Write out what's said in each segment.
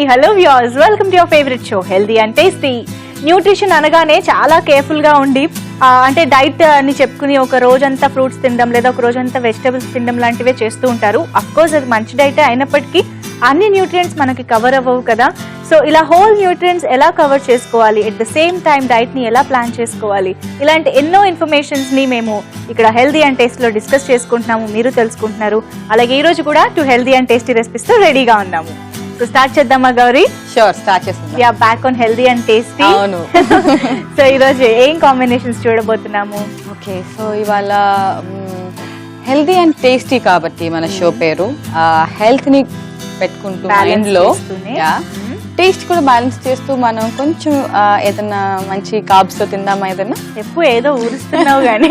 Hello viewers, welcome to your favourite show healthy and tasty. Nutrition అనగానే చాలా careful గా ఉండి అంటే డైట్ అని చెప్పుకుని ఒక రోజంతా ఫ్రూట్స్ తినడం లేదా ఒక రోజంతా వెజిటబుల్స్ తినడం లాంటివే చేస్తూ ఉంటారు. అఫ్కోర్స్ అది మంచి డైట్ అయినప్పటికీ అన్ని న్యూట్రియంట్స్ మనకి కవర్ అవ్వవు కదా. సో ఇలా హోల్ న్యూట్రియంట్స్ ఎలా కవర్ చేసుకోవాలి, at the same time diet ని ఎలా ప్లాన్ చేసుకోవాలి, ఇలాంటి ఎన్నో ఇన్ఫర్మేషన్స్ ని మేము ఇక్కడ హెల్దీ అండ్ టేస్ట్ లో డిస్కస్ చేసుకుంటున్నాము, మీరు తెలుసుకుంటున్నారు. అలాగే ఈ రోజు కూడా to healthy and tasty recipes తో రెడీగా ఉన్నాము. సో స్టార్ట్ చేద్దామా గౌరీ? షూర్, స్టార్ట్ చేద్దాం. Yeah, back on healthy and tasty. అవును. సో ఈ రోజు ఏం కాంబినేషన్స్ చూడబోతున్నాము? ఓకే, సో ఇవాళ హెల్దీ అండ్ టేస్టీ కాబట్టి మన షో పేరు హెల్త్ ని పెట్టుకుంటూ మైండ్ లో టేస్ట్ కూడా బ్యాలెన్స్ చేస్తూ మనం కొంచెం ఏదన్నా మంచి కార్బ్స్ తో తిందామా ఏదన్నా. ఎప్పుడు ఏదో ఊరుస్తున్నావు కానీ.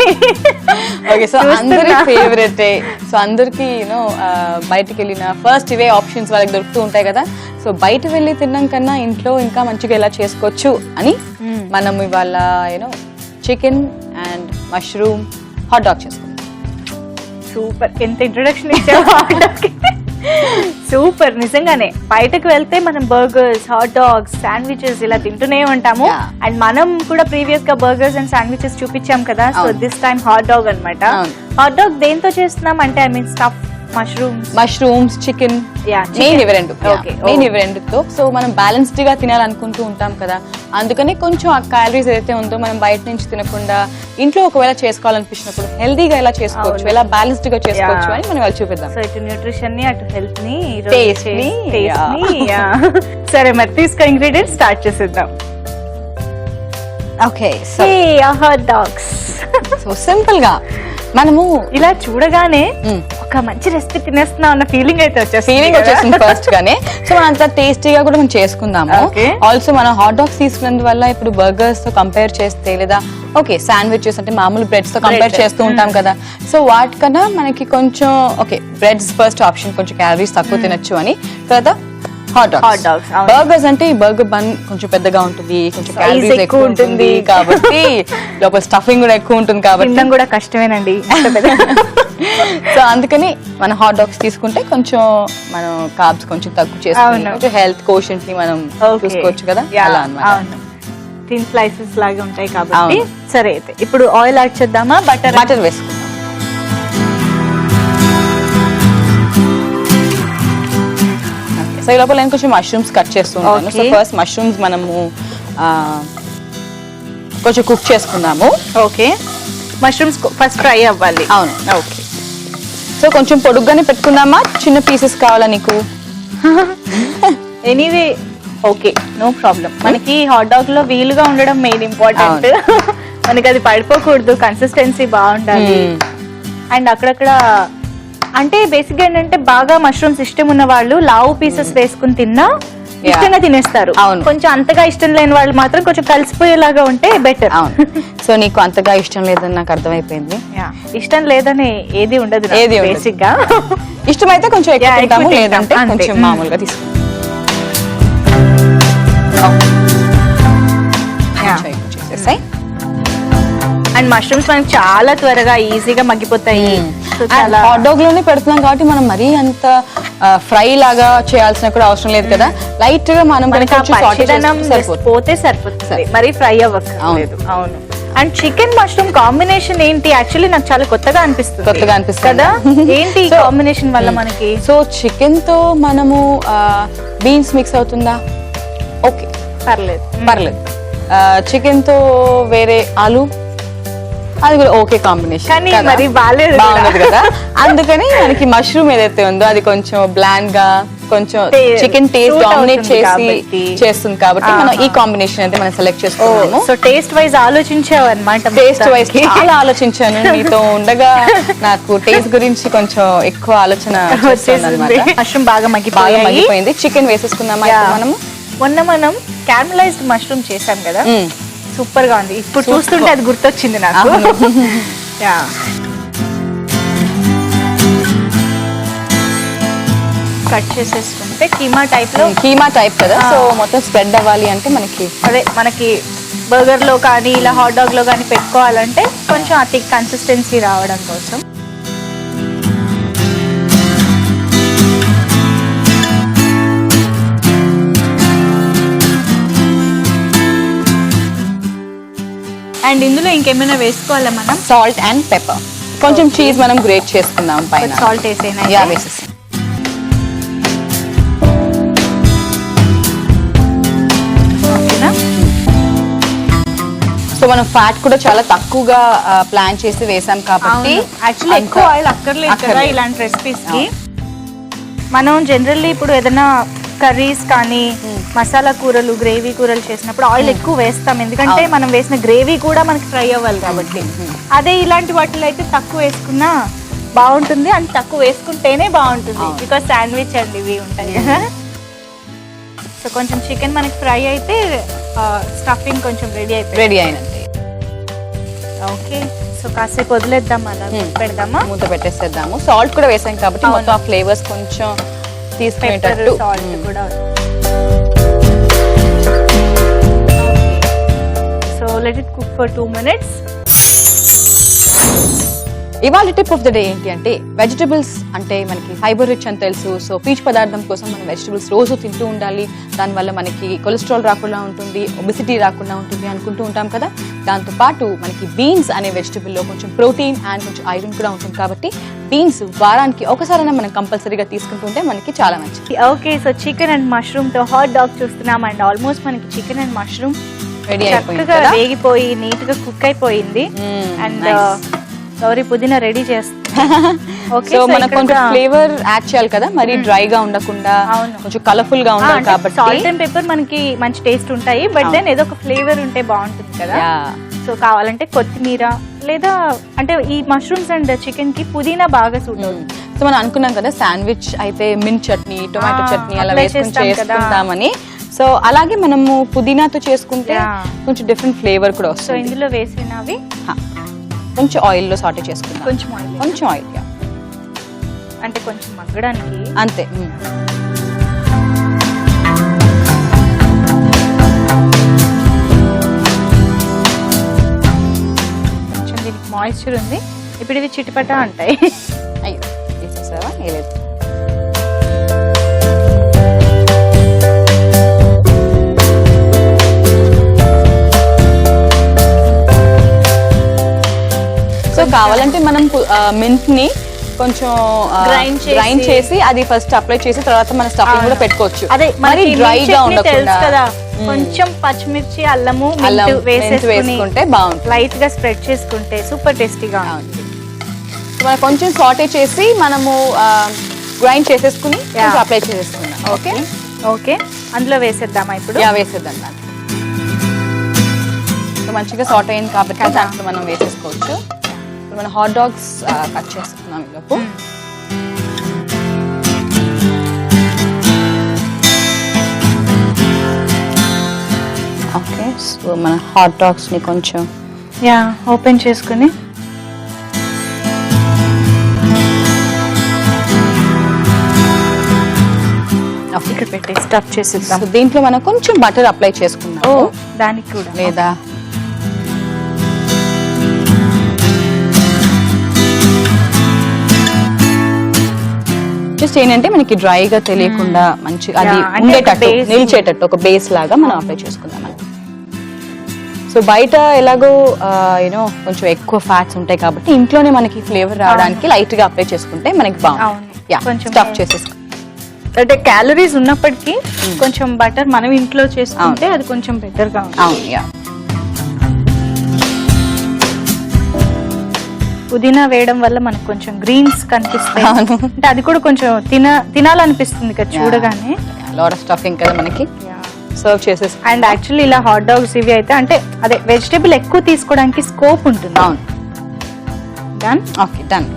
ఓకే, సో అందరి ఫేవరెట్. సో అందరికి యూనో బయటకు వెళ్ళిన ఫస్ట్ ఇవే ఆప్షన్స్ వాళ్ళకి దొరుకుతూ ఉంటాయి కదా. సో బయట వెళ్ళి తినడం కన్నా ఇంట్లో ఇంకా మంచిగా ఎలా చేసుకోవచ్చు అని మనం ఇవాళ you know chicken and mushroom hot dog చేసుకుంటాం. సూపర్, ఎంత ఇంట్రొడక్షన్ ఇచ్చావు హాట్ డాగ్. సూపర్. నిజంగానే బయటకు వెళ్తే మనం బర్గర్స్, హాట్ డాగ్స్, శాండ్విచెస్ ఇలా తింటూనే ఉంటాము. అండ్ మనం కూడా ప్రీవియస్ గా బర్గర్స్ అండ్ శాండ్విచెస్ చూపించాం కదా. So this time hot dog అన్నమాట. హాట్ డాగ్ దేంతో చేస్తున్నాం అంటే I mean stuff mushrooms, chicken, main ఇవి రెండుతో. సో మనం బ్యాలెన్స్డ్ గా తినాలనుకుంటూ ఉంటాం కదా, అందుకని కొంచెం ఆ క్యాలరీస్ ఏదైతే ఉందో మనం బయట నుంచి తినకుండా ఇంట్లో ఒకవేళ చేసుకోవాలనిపించినప్పుడు హెల్దీగా ఎలా చేసుకోవచ్చు, ఎలా బ్యాలెన్స్డ్ గా చేసుకోవచ్చు అని మనం వాళ్ళు చూపిద్దాం. సో ఇటు న్యూట్రిషన్ ని, అటు హెల్త్ ని, టేస్ట్ ని. సరే మరి తీసుకో, ఇంగ్రీడియంట్స్ స్టార్ట్ చేసేద్దాం. Okay, hot dogs. So simple గా మనము ఇలా చూడగానే ఒక మంచి రెసిపీ తినేస్తున్నాం అన్న ఫీలింగ్ అయితే వచ్చేసింది ఫస్ట్ గానే. సో మనం అంత టేస్టీగా కూడా మనం చేసుకుందాము. ఆల్సో మనం హాట్ డాగ్స్ తీసుకున్నందువల్ల ఇప్పుడు బర్గర్స్ తో కంపేర్ చేస్తే లేదా ఓకే శాండ్విచెస్ అంటే మామూలు బ్రెడ్స్ తో కంపేర్ చేస్తూ ఉంటాం కదా. సో వాటికన్నా మనకి కొంచెం ఓకే బ్రెడ్స్ ఫస్ట్ ఆప్షన్, కొంచెం క్యాలరీస్ తక్కువ తినొచ్చు అని. తర్వాత హాట్ డాగ్స్. బర్గర్స్ అంటే ఈ బర్గర్ బన్ కొంచెం పెద్దగా ఉంటుంది, కొంచెం క్యాలరీస్ ఎక్కువ ఉంటుంది కాబట్టి లోపల స్టఫింగ్ కూడా ఎక్కువ ఉంటుంది కాబట్టి కూడా కష్టమేనండి. సో అందుకని మనం హాట్ డాగ్స్ తీసుకుంటే కొంచెం మనం కార్బ్స్ కొంచెం తక్కువ చేసుకుంటే హెల్త్ కోషెంట్ ని మనం చూసుకోవచ్చు కదా. అలా అన్నమాట, థిన్ స్లైసెస్ లాగా ఉంటాయి కాబట్టి. సరే అయితే ఇప్పుడు ఆయిల్ యాడ్ చేద్దామా? బటర్ వేసుకుందాం. సో ఈ లోపల నేను కొంచెం మష్రూమ్స్ కట్ చేస్తూ ఉంటాను. సో ఫస్ట్ మష్రూమ్స్ మనము కొంచెం కుక్ చేసుకుందాము. ఓకే, మష్రూమ్స్ ఫస్ట్ ఫ్రై అవ్వాలి. అవును. ఓకే, సో కొంచెం పొడుగ్గానే పెట్టుకుందామా, చిన్న పీసెస్ కావాలా నీకు? Anyway okay, no problem. మనకి హాట్ డాగ్ లో వీలుగా ఉండడం మెయిన్ ఇంపార్టెంట్. మనకి అది పడిపోకూడదు, కన్సిస్టెన్సీ బాగుండాలి. అండ్ అక్కడక్కడ అంటే బేసిక్ గా ఏంటంటే బాగా మష్రూమ్స్ ఇష్టం ఉన్న వాళ్ళు లావు పీసెస్ వేసుకుని తిన్నా ఇష్టంగా తినేస్తారు. కొంచెం అంతగా ఇష్టం లేని వాళ్ళు మాత్రం కొంచెం కలిసిపోయేలాగా ఉంటే బెటర్. సో నీకు అంతగా ఇష్టం లేదని నాకు అర్థమైపోయింది. ఇష్టం లేదని ఏది ఉండదు బేసిక్ గా. ఇష్టమైతే కొంచెం ఎక్కువ తింటాము, లేదంటే కొంచెం మామూలుగా తీసుకుంటాం. అండ్ మష్రూమ్స్ మనకి చాలా త్వరగా ఈజీగా మగ్గిపోతాయి. హాట్ డాగ్ లోనే పెడుతున్నాం కాబట్టి మనం మరీ అంత ఫ్రై లాగా చేయాల్సిన కూడా అవసరం లేదు కదా. లైట్ గా మనం పోతే సరిపోతుంది, మరి ఫ్రై అవ్వలేదు. అవును. అండ్ చికెన్ మష్రూమ్ కాంబినేషన్ ఏంటి? యాక్చువల్లీ నాకు చాలా కొత్తగా అనిపిస్తుంది కదా. ఏంటి కాంబినేషన్ వల్ల మనకి? సో చికెన్ తో మనము బీన్స్ మిక్స్ అవుతుందా? ఓకే, పర్లేదు. చికెన్ తో వేరే ఆలు, అది కూడా ఓకే కాంబినేషన్, కానీ మరి బాగుంది కదా. అందుకని మనకి మష్రూమ్ ఏదైతే ఉందో అది కొంచెం బ్లాండ్ గా, కొంచెం చికెన్ టేస్ట్ డామినేట్ చేస్తుంది కాబట్టి మనం ఈ కాంబినేషన్ అయితే మనం సెలెక్ట్ చేసుకున్నాము. సో టేస్ట్ వైజ్ ఆలోచించావు అన్నమాట. టేస్ట్ వైజ్ చాలా ఆలోచించాను. మీతో ఉండగా నాకు టేస్ట్ గురించి కొంచెం ఎక్కువ ఆలోచన వచ్చేసింది. మష్రూమ్ బాగా మగ్గిపోయింది. చికెన్ వేసేసుకుందామా మనము? మొన్న మనం క్యారమలైజ్డ్ మష్రూమ్ చేసాం కదా, సూపర్ గా ఉంది. ఇప్పుడు చూస్తుంటే అది గుర్తొచ్చింది నాకు. కట్ చేసేసుకుంటే కీమా టైప్ కదా. సో మొత్తం స్ప్రెడ్ అవ్వాలి అంటే మనకి బర్గర్ లో కానీ ఇలా హాట్ డాగ్ లో కానీ పెట్టుకోవాలంటే కొంచెం ఆ థిక్ కన్సిస్టెన్సీ రావడం కోసం. అండ్ ఇందులో ఇంకేమైనా వేసుకోవాలా మనం? సాల్ట్ అండ్ పెప్పర్, కొంచెం చీజ్ మనం గ్రేట్ చేసుకుందాం పైన. సాల్ట్ వేసేనా? యా, వేసేసి. ఓకేనా? సో మనం ఫ్యాట్ కూడా చాలా తక్కువగా ప్లాన్ చేసి వేసాం కాబట్టి యాక్చువల్లీ ఎక్కువ ఆయిల్ అక్కర్లేదు కదా ఇలాంటి రెసిపీస్ కి. మనం జనరల్లీ ఇప్పుడు ఏదైనా కర్రీస్ కానీ మసాలా కూరలు, గ్రేవీ కూరలు చేసినప్పుడు ఆయిల్ ఎక్కువ వేస్తాం, ఎందుకంటే మనం వేసిన గ్రేవీ కూడా మనకి ఫ్రై అవ్వాలి కాబట్టి. అదే ఇలాంటి వాటిలో అయితే తక్కువ వేసుకున్నా బాగుంటుంది, అండ్ తక్కువ వేసుకుంటేనే బాగుంటుంది, బికాస్ శాండ్విచ్ అండి ఇవి ఉంటాయి కదా. సో కొంచెం చికెన్ మనకి ఫ్రై అయితే స్టఫింగ్ కొంచెం రెడీ అయినట్టే. ఓకే, సో కాసేపు వదిలేద్దాం, అలా పెడదామా? మూత పెట్టేసేద్దాము. సాల్ట్ కూడా వేసాం కాబట్టి మొత్తం ఆ ఫ్లేవర్స్ కొంచెం తీసుకునేటట్టు. సాల్ట్ కూడా. So let it cook for 2 minutes. ఇవాళ టిప్ ఆఫ్ ద డే ఏంటి అంటే, వెజిటబుల్స్ అంటే మనకి ఫైబర్ రిచ్ అని తెలుసు. సో పీచు పదార్థం కోసం మనం వెజిటబుల్స్ రోజు తింటూ ఉండాలి, దానివల్ల మనకి కొలెస్ట్రాల్ రాకుండా ఉంటుంది, ఒబెసిటీ రాకుండా ఉంటుంది అనుకుంటూ ఉంటాం కదా. దాంతోపాటు మనకి బీన్స్ అనే వెజిటబుల్లో కొంచెం ప్రోటీన్ అండ్ కొంచెం ఐరన్ కూడా ఉంటుంది కాబట్టి బీన్స్ వారానికి ఒకసారైనా మనం కంపల్సరీగా తీసుకుంటుంటే మనకి చాలా మంచిది. Okay, so chicken and mushroom తో హాట్ డాగ్ చూస్తున్నాం, అండ్ ఆల్మోస్ట్ మనకి చికెన్ అండ్ మష్రూమ్ రెడీ చక్కగా వేగిపోయి నీట్ గా కుక్ అయిపోయింది. అండ్ గౌరీ పుదీనా రెడీ చేస్తాం. సో మనకు కొంచెం ఫ్లేవర్ యాడ్ చేయాలి కదా, మరి డ్రైగా ఉండకుండా కొంచెం కలర్ఫుల్ గా ఉండాలి కాబట్టి సాల్ట్ అండ్ పెప్పర్ మనకి మంచి టేస్ట్ ఉంటాయి, బట్ దెన్ ఏదో ఒక ఫ్లేవర్ ఉంటే బాగుంటుంది కదా. సో కావాలంటే కొత్తిమీర లేదా అంటే ఈ మష్రూమ్స్ అండ్ చికెన్ కి పుదీనా బాగా సూట్ అవుతుంది. సో మనం అనుకున్నాం కదా శాండ్విచ్ అయితే మింట్ చట్నీ, టొమాటో చట్నీ అలా వేసుకుని చేసుకుంటామని. సో అలాగే మనము పుదీనాతో చేసుకుంటే కొంచెం డిఫరెంట్ ఫ్లేవర్ కూడా వస్తుంది. సో ఇందులో వేసినవి కొంచెం ఆయిల్ లో సాటే చేసుకుందాం. కొంచెం ఆయిల్ అంటే కొంచెం మగ్గడానికి అంతే. కొంచెం దీనికి మాయిశ్చర్ ఉంది, ఇప్పుడు ఇవి చిటిపట అంటాయి. అయ్యో తీసేసావా? లేదు. సో కావాలంటే మనం మింట్ ని కొంచెం గ్రైండ్ చేసి అది ఫస్ట్ అప్లై చేసి తర్వాత మన స్టఫింగ్ కూడా పెట్టుకోవచ్చు. అదే మరి డ్రైగా ఉండకుండా కదా, కొంచెం పచ్చిమిర్చి, అల్లము వేసుకుంటే బాగుంటుంది. లైట్ గా స్ప్రెడ్ చేసుకుంటే సూపర్ టేస్టీగా ఉంటుంది. మనం కొంచెం సాటే చేసి మనము గ్రైండ్ చేసేసుకుని అప్లై చేసేసుకున్నాం. ఓకే ఓకే, అందులో వేసేద్దామా ఇప్పుడు? వేసేద్దాం. మంచిగా సాట్ అయింది కాబట్టి దాంట్లో మనం వేసేసుకోవచ్చు. మనం హాట్ డాగ్స్ కట్ చేసుకున్నాం ఈలోపు. ఓకే, సో మన హాట్ డాగ్స్ ని కొంచెం ఓపెన్ చేసుకుని ఇక్కడ పెట్టి స్టఫ్ చేసిద్దాం. దీంట్లో మనం కొంచెం బటర్ అప్లై చేసుకున్నాం. దానికి కూడా లేదా జస్ట్ ఏంటంటే మనకి డ్రైగా తెలియకుండా మంచి అది ఉండేటట్టు నిలిచేటట్టు ఒక బేస్ లాగా మనం అప్లై చేసుకుందాం. సో బయట ఎలాగో యూనో కొంచెం ఎక్కువ ఫ్యాట్స్ ఉంటాయి కాబట్టి ఇంట్లోనే మనకి ఫ్లేవర్ రావడానికి లైట్ గా అప్లై చేసుకుంటే మనకి బాగుంటుంది. స్టఫ్ చేసేసుకుంటాం. అంటే క్యాలరీస్ ఉన్నప్పటికీ కొంచెం బటర్ మనం ఇంట్లో చేసుకుంటే అది కొంచెం బెటర్ గా ఉంటుంది. పుదీనా వేయడం వల్ల మనకు కొంచెం గ్రీన్స్ కనిపిస్తాయి, అంటే అది కూడా కొంచెం తినాలనిపిస్తుంది కదా చూడగానే. లాట్ ఆఫ్ స్టఫింగ్ కదా మనకి సర్వ్ చేసేసి. అండ్ యాక్చువల్లీ ఇలా హాట్ డాగ్స్ ఇవి అయితే అంటే అదే వెజిటేబుల్ ఎక్కువ తీసుకోవడానికి స్కోప్ ఉంటుంది. అవును. డన్. Okay, done.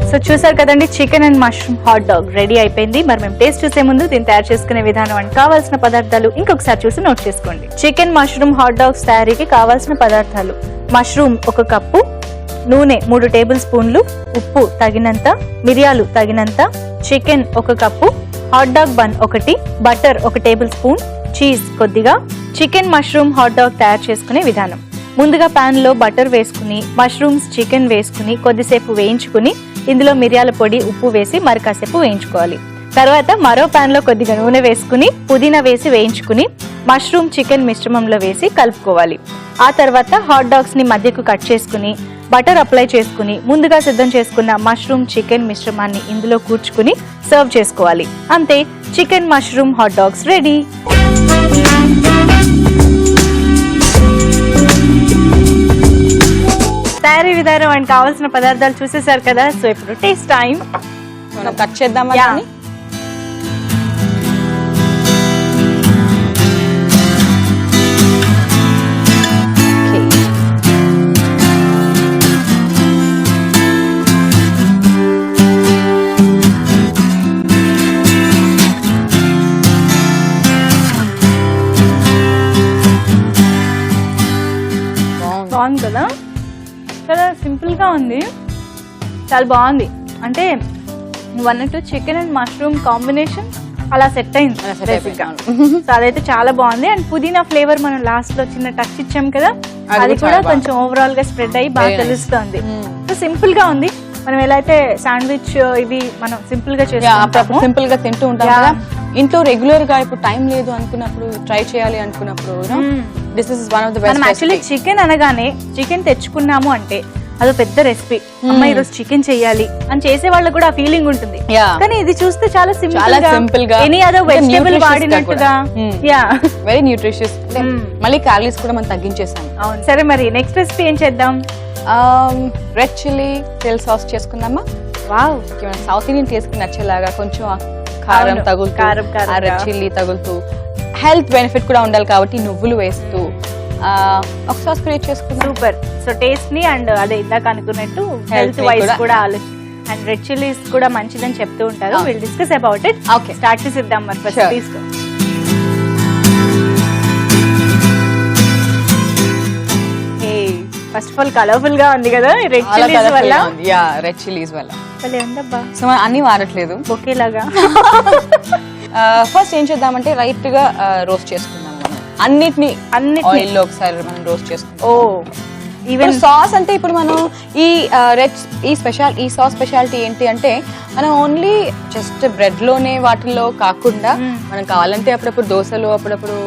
సో చూసారు కదండి, chicken and mushroom hot dog ready అయిపోయింది. మరి మేము టేస్ట్ చూసే ముందు దీన్ని తయారు చేసుకునే విధానం అండ్ కావాల్సిన పదార్థాలు ఇంకొకసారి చూసి నోట్ చేసుకోండి. చికెన్ మష్రూమ్ హాట్ డాగ్స్ తయారీకి కావాల్సిన పదార్థాలు: మష్రూమ్ 1 కప్పు, నూనె 3 టేబుల్ స్పూన్లు, ఉప్పు తగినంత, మిరియాలు తగినంత, chicken 1 cup, hot dog bun 1, butter 1 table spoon, cheese కొద్దిగా. చికెన్ మష్రూమ్ హాట్ డాగ్ తయారు చేసుకునే విధానం: ముందుగా పాన్ లో బటర్ వేసుకుని మష్రూమ్స్, చికెన్ వేసుకుని కొద్దిసేపు వేయించుకుని ఇందులో మిరియాల పొడి, ఉప్పు వేసి మరి కాసేపు వేయించుకోవాలి. తర్వాత మరో పాన్ లో కొద్దిగా నూనె వేసుకుని పుదీనా వేసి వేయించుకుని మష్రూమ్, చికెన్ మిశ్రమంలో వేసి కలుపుకోవాలి. ఆ తర్వాత హాట్ డాగ్స్ ని మధ్యకు కట్ చేసుకుని బటర్ అప్లై చేసుకుని ముందుగా సిద్ధం చేసుకున్న మష్రూమ్, చికెన్ మిశ్రమాన్ని ఇందులో కూర్చుకుని సర్వ్ చేసుకోవాలి. అంతే, chicken mushroom hot dogs ready. తయారీ విధానం అండ్ కావాల్సిన పదార్థాలు చూసేసారు కదా. సో ఇప్పుడు టేస్ట్ టైం. మనం కట్ చేద్దామా? Yeah. బాగుంది కదా, చాలా సింపుల్ గా ఉంది, చాలా బాగుంది. అంటే నువ్వు అన్నట్టు చికెన్ అండ్ మష్రూమ్ కాంబినేషన్ అలా సెట్ అయింది బేసిక్ గా. సో అదైతే చాలా బాగుంది. అండ్ పుదీనా ఫ్లేవర్ మనం లాస్ట్ లో చిన్న టచ్ ఇచ్చాం కదా, అది కూడా కొంచెం ఓవరాల్ గా స్ప్రెడ్ అయ్యి బాగా తెలుస్తుంది. సో సింపుల్ గా ఉంది. మనం ఎలా అయితే శాండ్విచ్ ఇవి మనం సింపుల్ గా చేస్తాము, సింపుల్ గా తింటూ ఉంటాం కదా. ఇంట్లో రెగ్యులర్ గా ఇప్పుడు టైం లేదు అనుకున్నప్పుడు, ట్రై చేయాలి అనుకున్నప్పుడు this is one of the best. మనం యాక్చువల్లీ చికెన్ అనగానే చికెన్ తెచ్చుకున్నాము అంటే అదో పెద్ద రెసిపీ, అమ్మ ఈరోజు చికెన్ చెయ్యాలి అని చేసే వాళ్ళకి కూడా ఆ ఫీలింగ్ ఉంటుంది. కానీ ఇది చూస్తే చాలా సింపుల్ గా ఎనీ అదర్ వెజిటబుల్ వాడినట్టుగా, యా వెరీ న్యూట్రిషియస్. మళ్ళీ క్యాలరీస్ కూడా మనం తగ్గించేసాం. అవును. సరే, మరి నెక్స్ట్ రెసిపీ ఏం చేద్దాం? రెడ్ చిల్లీ టెల్ సాస్ చేసుకుందామా? వావ్, సౌత్ ఇండియన్ టేస్ట్ కి నచ్చేలాగా కొంచెం కారం తగులుతూ, రెడ్ చిల్లీ తగులుతూ, హెల్త్ బెనిఫిట్ కూడా ఉండాలి కాబట్టి నువ్వులు వేస్తూ ఒక సాస్ క్రియేట్ చేసుకుందాం. సూపర్. సో టేస్ట్ ని అండ్ అదే ఇందాక అనుకున్నట్టు హెల్త్ వైజ్ కూడా ఆలోచన. అండ్ రెడ్ చిల్లీస్ కూడా మంచిదని చెప్తూ ఉంటారు. Will discuss about it. Okay, start చేసిద్దాం మరి. ఫస్ట్ తీసుకో. ఫస్ట్ ఆఫ్ ఆల్ కలర్ఫుల్ గా ఉంది కదా రెడ్ చిల్లీస్ వల్ల. యా, రెడ్ చిల్లీస్ వల్ల భలే ఉందబ్బా. సో మనం అన్ని వాడట్లేదు, ఒకేలాగా. ఫస్ట్ ఏం చేద్దామంటే రైట్ గా రోస్ట్ చేసుకుందాం. అన్నిటిని ఆయిల్ లో ఒకసారి మనం రోస్ట్ చేసుకుందాం. ఓ, ఈవెన్ సాస్ అంటే ఇప్పుడు మనం ఈ సాస్ స్పెషాలిటీ ఏంటి అంటే మనం ఓన్లీ జస్ట్ బ్రెడ్ లోనే వాటిల్లో కాకుండా మనం కావాలంటే అప్పుడప్పుడు దోశలు, అప్పుడప్పుడు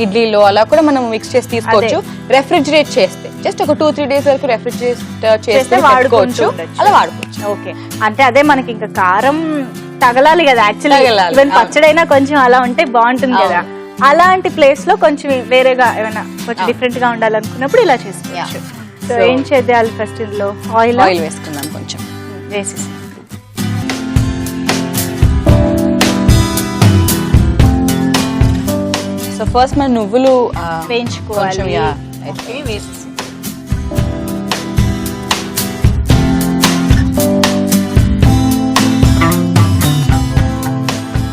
ఇడ్లీలో అలా కూడా మనం మిక్స్ చేసి తీసుకోవచ్చు. రెఫ్రిజిరేట్ చేస్తే జస్ట్ ఒక 2-3 days వరకు రెఫ్రిజిరేట్ చేస్తే వాడుకోవచ్చు, అలా వాడుకోవచ్చు. ఓకే, అంటే అదే మనకి ఇంకా కారం తగలాలి కదా యాక్చువల్లీ. ఈవెన్ పచ్చడైనా కొంచెం అలా ఉంటే బాగుంటుంది కదా. అలాంటి ప్లేస్ లో కొంచెం వేరేగా ఏమైనా కొంచెం డిఫరెంట్ గా ఉండాలనుకున్నప్పుడు ఇలా చేసుకోవచ్చు. సో ఏం చేయాలి? ఫస్ట్ ఇందులో ఆయిల్ వేసుకుందాం. కొంచెం వేసేసి సో ఫస్ట్ మనం నువ్వులు వేయించుకోవాలి.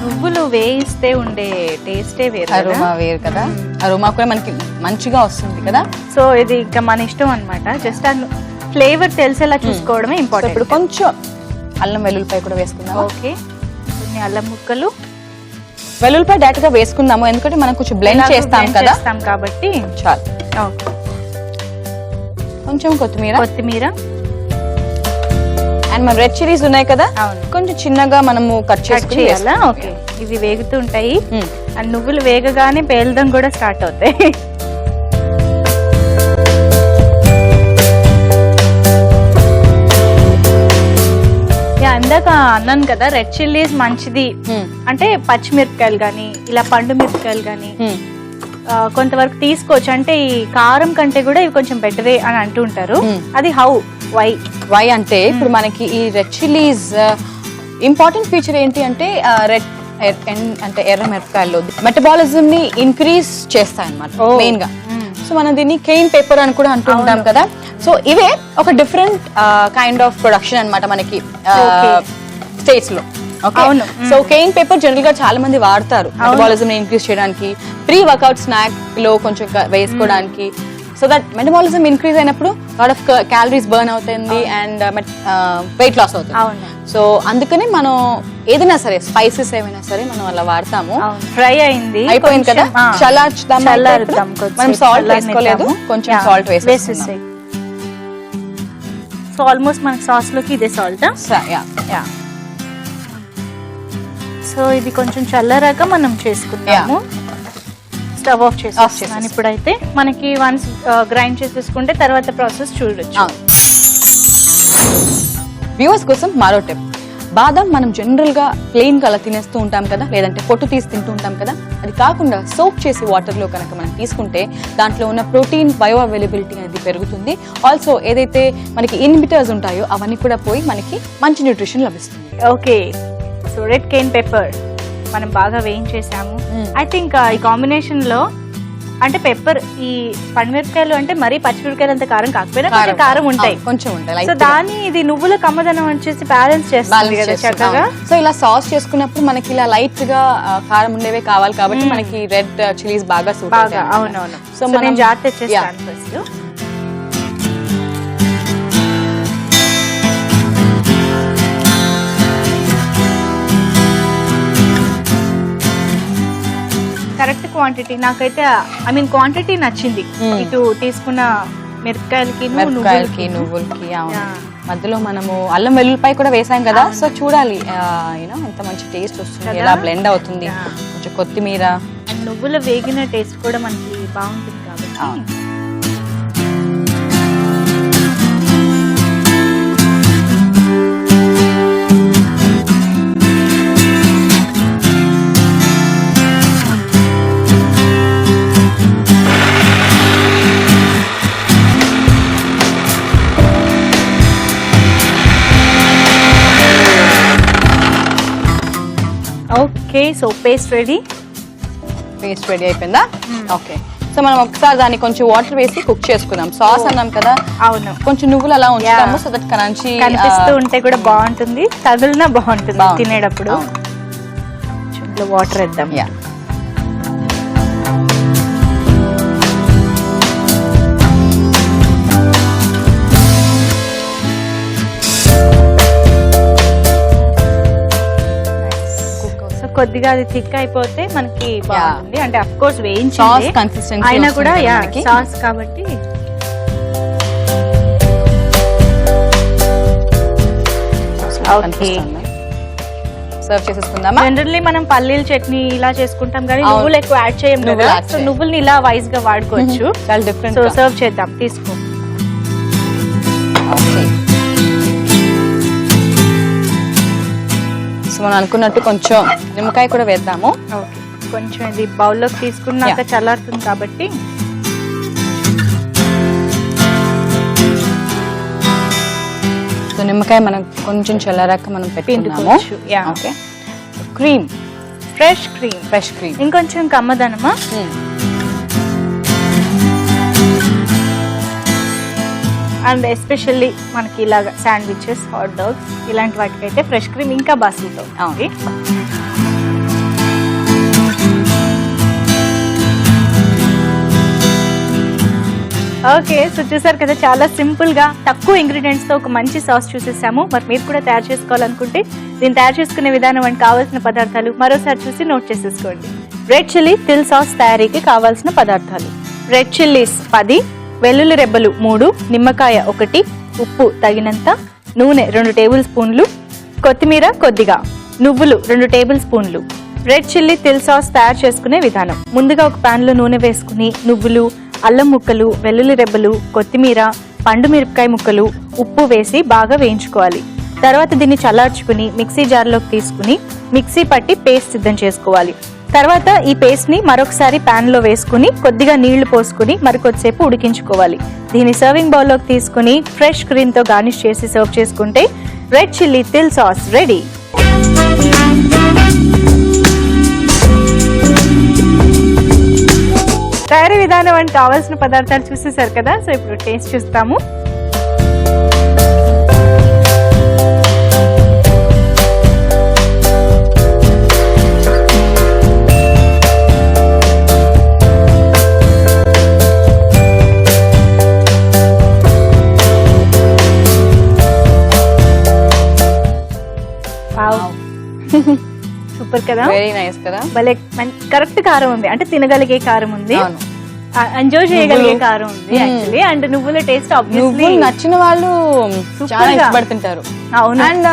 నువ్వులు వేయిస్తే ఉండే టేస్టే వేరు, అరోమా వేరు కదా. అరోమా కూడా మనకి మంచిగా వస్తుంది కదా. సో ఇది ఇంకా మన ఇష్టం అన్నమాట. జస్ట్ ఆ ఫ్లేవర్ తెలిసేలా చూసుకోవడమే ఇంపార్టెంట్. ఇప్పుడు కొంచెం అల్లం వెల్లుల్లిపాయ కూడా వేసుకుందాం. ఓకే, కొన్ని అల్లం ముక్కలు, వెల్లుల్లిపాయ డైరెక్ట్ గా వేసుకుందాము ఎందుకంటే మనం కొంచెం బ్లెండ్ చేస్తాం కదా కాబట్టి చాలు. కొంచెం కొత్తిమీర అండ్ మన రెడ్ చిల్లీస్ ఉన్నాయి కదా, కొంచెం చిన్నగా మనము కట్ చేయాలా. ఓకే, ఇవి వేగుతూ ఉంటాయి. అండ్ నువ్వులు వేగగానే పేలడం కూడా స్టార్ట్ అవుతాయి. ఇందాక అన్నాను కదా రెడ్ చిల్లీస్ మంచిది అంటే పచ్చిమిరపకాయలు గానీ ఇలా పండు మిరపకాయలు గానీ కొంతవరకు తీసుకోవచ్చు. అంటే ఈ కారం కంటే కూడా ఇవి కొంచెం బెటరే అని అంటూ ఉంటారు. అది వై అంటే ఇప్పుడు మనకి ఈ రెడ్ చిల్లీస్ ఇంపార్టెంట్ ఫీచర్ ఏంటి అంటే అంటే ఎర్ర మిరపకాయల్లో మెటబాలిజం ని ఇంక్రీజ్ చేస్తాయి అన్నమాట మెయిన్ గా. సో మనం దీన్ని కేన్ పెప్పర్ అని కూడా అంటూ ఉంటాం కదా. సో ఇవే ఒక డిఫరెంట్ కైండ్ ఆఫ్ ప్రొడక్షన్ అన్నమాట మనకి స్టేట్స్ లో. సో కేన్ పెప్పర్ జనరల్ గా చాలా మంది వాడతారు మెటబాలిజం ని ఇంక్రీజ్ చేయడానికి, ప్రీ వర్కౌట్ స్నాక్ లో కొంచెం వేసుకోవడానికి. సో దట్ మెటబాలిజం ఇంక్రీజ్ అయినప్పుడు లాట్ ఆఫ్ క్యాలరీస్ బర్న్ అవుతుంది అండ్ వెయిట్ లాస్ అవుతుంది. అవును. సో అందుకని మనం ఏదైనా సరే స్పైసెస్ ఏమైనా సరే మనం అలా వాడతాము. ఫ్రై అయింది అయిపోయింది కదా, చల్లార్చుదాం. మనం సాల్ట్ వేసుకోలేదు, కొంచెం సాల్ట్ వేసేసి. సో ఆల్మోస్ట్ మనకి సాస్ లోకి ఇదే సాల్ట్. సో ఇది కొంచెం చల్లారాక మనం చేసుకుంటాము. స్టవ్ ఆఫ్ చేసేస్తున్నాను ఇప్పుడైతే. మనకి వన్స్ గ్రైండ్ చేసేసుకుంటే తర్వాత ప్రాసెస్ చూడొచ్చు. వ్యూవర్స్ కోసం మరో టిప్, బాదం మనం జనరల్ గా ప్లెయిన్ గా అలా తినేస్తూ ఉంటాం కదా, లేదంటే పొట్టు తీసి తింటూ ఉంటాం కదా, అది కాకుండా సోక్ చేసి వాటర్ లో కనుక మనం తీసుకుంటే దాంట్లో ఉన్న ప్రోటీన్ బయో అవైలబిలిటీ అనేది పెరుగుతుంది. ఆల్సో ఏదైతే మనకి ఇన్హిబిటర్స్ ఉంటాయో అవన్నీ కూడా పోయి మనకి మంచి న్యూట్రిషన్ లభిస్తుంది. Okay, so red cayenne pepper మనం బాగా వేయించేసాము. ఐ థింక్ ఈ కాంబినేషన్ లో అంటే పెప్పర్, ఈ పండుమిరపకాయలు అంటే మరీ పచ్చిమిరపకాయలు అంత కారం కాకపోయినా కొంచెం కారం ఉంటాయి, కొంచెం ఉంటాయి. సో దాన్ని ఇది నువ్వుల కమ్మదనం వచ్చేసి బ్యాలెన్స్ చేస్తుంది కదా చక్కగా. సో ఇలా సాస్ చేసుకున్నప్పుడు మనకి ఇలా లైట్ గా కారం ఉండేవే కావాలి కాబట్టి మనకి రెడ్ చిల్లీస్ బాగా సూట్ అవుతాయి. అవునవును. సో మనం జాగ్రత్త చేస్తాను ఫస్ట్. కరెక్ట్ క్వాంటిటీ నాకైతే, ఐ మీన్ క్వాంటిటీ నచ్చింది. ఇటు తీసుకున్న మిరపకాయలకి నువ్వులకి మధ్యలో మనము అల్లం వెల్లుల్లిపాయ కూడా వేసాం కదా, సో చూడాలి యూనో ఎంత మంచి టేస్ట్ వస్తుంది, ఎలా బ్లెండ్ అవుతుంది. కొంచెం కొత్తిమీర, నువ్వుల వేగిన టేస్ట్ కూడా మనకి బాగుంటుంది కాబట్టి. ఓకే, సో పేస్ట్ రెడీ అయిపోయిందా? ఓకే, సో మనం ఒకసారి దాన్ని కొంచెం వాటర్ వేసి కుక్ చేసుకుందాం. సాస్ అన్నాం కదా, అవును, కొంచెం నువ్వులు అలా ఉంచుతాము సో దట్ క్రంచీ కనిపిస్తూ ఉంటే కూడా బాగుంటుంది, తగులునా బాగుంటుంది తినేటప్పుడు. వాటర్ వేద్దాం. కొద్దిగా అది థిక్ అయిపోతే మనకి బాగుంటుంది. అంటే అఫ్ కోర్స్ వేయించాలి అయినా కూడా సాస్ కాబట్టి. సర్వ్ చేసేసుకుందామా? జనరల్లీ మనం పల్లీల చట్నీ ఇలా చేసుకుంటాం కానీ నువ్వులు ఎక్కువ యాడ్ చేయం కదా, సో నువ్వుల్ని ఇలా వైజ్ గా వాడుకోవచ్చు. చాలా డిఫరెంట్. సో సర్వ్ చేద్దాం, తీసుకో. మనం అనుకున్నట్టు కొంచెం నిమ్మకాయ కూడా వేద్దాము. ఓకే, కొంచెం ఇది బౌల్లోకి తీసుకున్నాక చల్లారుతుంది కాబట్టి. సో నిమ్మకాయ మనం కొంచెం చల్లారాక మనం పెట్టుకుందాము. ఓకే, క్రీమ్, ఫ్రెష్ క్రీమ్, ఇంకొంచెం కమ్మదనమా. అండ్ ఎస్పెషల్లీ మనకి ఇలాగ శాండ్విచెస్, హాట్ డాగ్స్ ఇలాంటి వాటికైతే ఫ్రెష్ క్రీమ్ ఇంకా బాగా సూట్ అవుతుంది. ఓకే, సో చూసారు కదా, చాలా సింపుల్ గా తక్కువ ఇంగ్రీడియంట్స్ తో ఒక మంచి సాస్ చూసేసాము. మరి మీరు కూడా తయారు చేసుకోవాలనుకుంటే దీన్ని తయారు చేసుకునే విధానం అంటే కావాల్సిన పదార్థాలు మరోసారి చూసి నోట్ చేసేసుకోండి. రెడ్ చిల్లీ తిల్ సాస్ తయారీకి కావాల్సిన పదార్థాలు: రెడ్ చిల్లీస్ 10, వెల్లుల్లి రెబ్బలు 3, నిమ్మకాయ 1, ఉప్పు తగినంత, నూనె 2 టేబుల్ స్పూన్లు, కొత్తిమీర కొద్దిగా, నువ్వులు 2 టేబుల్ స్పూన్లు. రెడ్ చిల్లీ తిల్ సాస్ తయారు చేసుకునే విధానం: ముందుగా ఒక పాన్ లో నూనె వేసుకుని నువ్వులు, అల్లం ముక్కలు, వెల్లుల్లి రెబ్బలు, కొత్తిమీర, పండు మిరపకాయ ముక్కలు, ఉప్పు వేసి బాగా వేయించుకోవాలి. తర్వాత దీన్ని చల్లార్చుకుని మిక్సీ జార్లోకి తీసుకుని మిక్సీ పట్టి పేస్ట్ సిద్ధం చేసుకోవాలి. తర్వాత ఈ పేస్ట్ ని మరొకసారి పాన్ లో వేసుకుని కొద్దిగా నీళ్లు పోసుకుని మరికొద్దిసేపు ఉడికించుకోవాలి. దీన్ని సర్వింగ్ బౌల్ లోకి తీసుకుని ఫ్రెష్ క్రీమ్ తో గార్నిష్ చేసి సర్వ్ చేసుకుంటే రెడ్ చిల్లీ తిల్ సాస్ రెడీ. తయారీ విధానం అంటే కావాల్సిన పదార్థాలు చూసేసారు కదా, సో ఇప్పుడు టేస్ట్ చూస్తాము. కదా, వెరీ నైస్ కదా, భలే కరెక్ట్ కారం ఉంది, అంటే తినగలిగే కారం ఉంది, అవును. ఎంజాయ్ చేయగలిగే కారం ఉంది యాక్చువల్లీ. అండ్ నువ్వుల టేస్ట్ ఆబ్వియస్లీ నువ్వులు నచ్చిన వాళ్ళు చాలా ఇష్టపడుతుంటారు. అవును. అండ్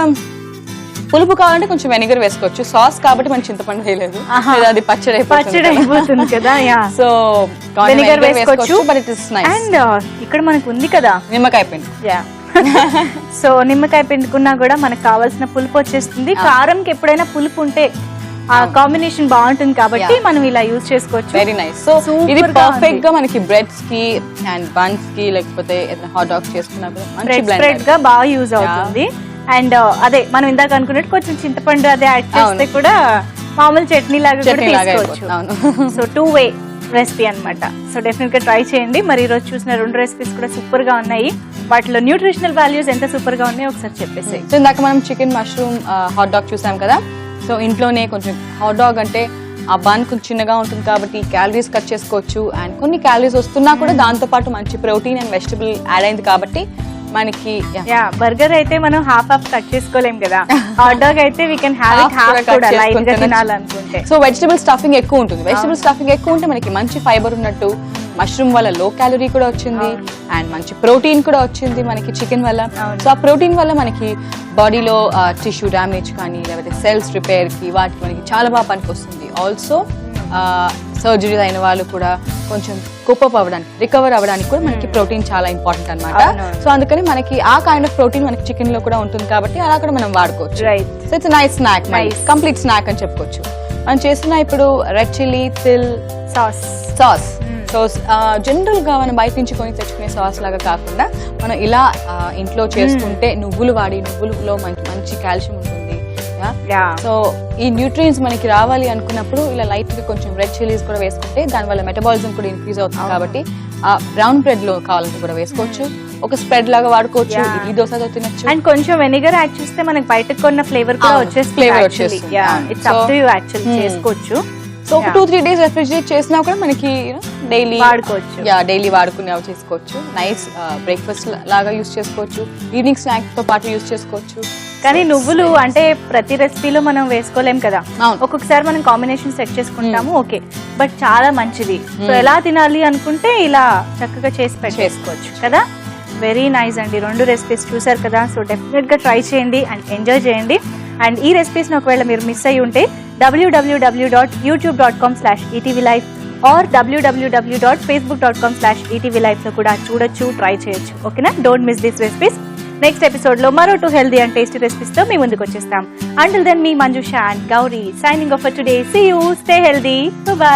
పులుపు కావాలంటే కొంచెం వెనిగర్ వేసుకోవచ్చు. సాస్ కాబట్టి మనం చింతపండు వేయలేదు, లేదా అది పచ్చడి అయిపోతుంది కదా. సో వెనిగర్ వేసుకోవచ్చు, but it is nice. And ఇక్కడ మనకు ఉంది కదా నిమ్మకాయ పిండి. సో నిమ్మకాయ పిండుకున్నా కూడా మనకు కావాల్సిన పులుపు వచ్చేస్తుంది. కారంకి ఎప్పుడైనా పులుపు ఉంటే ఆ కాంబినేషన్ బాగుంటుంది కాబట్టి మనం ఇలా యూజ్ చేసుకోవచ్చు. Very nice. సో ఇది పర్ఫెక్ట్ గా మనకి బ్రెడ్స్ కి అండ్ బన్స్ కి లేకపోతే హాట్ డాగ్స్ చేసుకున్నా కూడా మంచి స్ప్రెడ్ గా బాగా యూజ్ అవుతుంది. అండ్ అదే మనం ఇందాక అనుకున్నట్టు కొంచెం చింతపండు అదే యాడ్ చేస్తే కూడా మామూలు చట్నీ లాగా కూడా తీసుకోవచ్చు. సో 2-way రెసిపీ అన్నమాట. సో డెఫినెట్ గా ట్రై చేయండి. మరి ఈ రోజు చూసిన 2 రెసిపీస్ కూడా సూపర్ గా ఉన్నాయి. వాటిలో న్యూట్రిషనల్ వాల్యూస్ ఎంత సూపర్ గా ఉన్నాయో ఒకసారి చెప్పేసి. సో ఇందాక మనం చికెన్ మష్రూమ్ హాట్ డాగ్ చూసాం కదా. సో ఇంట్లోనే కొంచెం హాట్ డాగ్ అంటే ఆ బన్ కొంచెం చిన్నగా ఉంటుంది కాబట్టి క్యాలరీస్ కట్ చేసుకోవచ్చు. అండ్ కొన్ని క్యాలరీస్ వస్తున్నా కూడా దాంతో పాటు మంచి ప్రోటీన్ అండ్ వెజిటబుల్ యాడ్ అయింది కాబట్టి మనకి బర్గర్ అయితే మనం హాఫ్ కట్ చేసుకోలేం కదా. హాట్ డాగ్ అయితే we can have it half కూడా లైట్ గా తినాలనుకుంటే. సో వెజిటబుల్ స్టఫింగ్ ఎక్కువ ఉంటుంది. వెజిటబుల్ స్టఫింగ్ ఎక్కువ ఉంటే మనకి మంచి ఫైబర్ ఉన్నట్టు, మష్రూమ్ వల్ల లో క్యాలరీ కూడా వచ్చింది అండ్ మంచి ప్రోటీన్ కూడా వచ్చింది మనకి చికెన్ వల్ల. సో ఆ ప్రోటీన్ వల్ల మనకి బాడీలో టిష్యూ డ్యామేజ్ కానీ లేకపోతే సెల్స్ రిపేర్ కి వాటికి మనకి చాలా బాగా పనికి వస్తుంది. ఆల్సో సర్జరీ అయిన వాళ్ళు కూడా కొంచెం కోపప్ అవ్వడానికి, రికవర్ అవ్వడానికి కూడా మనకి ప్రోటీన్ చాలా ఇంపార్టెంట్ అన్నమాట. సో అందుకని మనకి ఆ కైండ్ ఆఫ్ ప్రోటీన్ మనకి చికెన్ లో కూడా ఉంటుంది కాబట్టి అలా కూడా మనం వాడుకోవచ్చు. So it's nice snack, complete snack అని చెప్పుకోవచ్చు. మనం చేస్తున్న ఇప్పుడు రెడ్ చిల్లీ తిల్ సాస్. సో జనరల్ గా మనం బయట నుంచి కొని తెచ్చుకునే సాస్ లాగా కాకుండా మనం ఇలా ఇంట్లో చేసుకుంటే నువ్వులు వాడి, నువ్వులలో మనకి మంచి కాల్షియం ఉంటుంది. సో ఈ న్యూట్రియన్స్ మనకి రావాలి అనుకున్నప్పుడు ఇలా లైట్ గా కొంచెం రెడ్ చిల్లీస్ కూడా వేసుకుంటే దానివల్ల మెటబాలిజం కూడా ఇంక్రీజ్ అవుతుంది కాబట్టి ఆ బ్రౌన్ బ్రెడ్ లో కావాలంటే కూడా వేసుకోవచ్చు. ఒక స్ప్రెడ్ లాగా వాడుకోవచ్చు, ఇడ్లీ దోశతో తినొచ్చు. అండ్ కొంచెం వెనిగర్ యాడ్ చేస్తే మనకి బయటకు కొన్న ఫ్లేవర్ కూడా వచ్చేస్తుంది. చేసుకోవచ్చు. సో ఒక 2-3 days రెఫ్రిజిరేట్ చేసినా కూడా మనకి డైలీ వాడుకోవచ్చు. డైలీ వాడుకునేవి చేసుకోవచ్చు. నైస్ బ్రేక్ఫాస్ట్ లాగా యూస్ చేసుకోవచ్చు, ఈవినింగ్ స్నాక్ తో పాటు యూస్ చేసుకోవచ్చు. కానీ నువ్వులు అంటే ప్రతి రెసిపీలో మనం వేసుకోలేం కదా, ఒక్కొక్కసారి మనం కాంబినేషన్ సెట్ చేసుకుంటాము. ఓకే, బట్ చాలా మంచిది. సో ఎలా తినాలి అనుకుంటే ఇలా చక్కగా చేసి చేసుకోవచ్చు కదా. వెరీ నైస్ అండి. 2 రెసిపీస్ చూసారు కదా. సో డెఫినెట్ గా ట్రై చేయండి అండ్ ఎంజాయ్ చేయండి. అండ్ ఈ రెసిపీస్ ఒకవేళ మీరు మిస్ అయ్యి ఉంటే www.youtube.com/etvlife or www.facebook.com/etvlife లో కూడా చూడొచ్చు, ట్రై చేయొచ్చు. ఓకేనా? Don't miss this recipes. Next episode లో మరో 2 హెల్దీ అండ్ టేస్టీ రెసిపీస్ తో మీ ముందుకు వచ్చేస్తాం. అంటిల్ దెన్ మీ Manjusha and Gauri signing off for today. See you, stay healthy, by.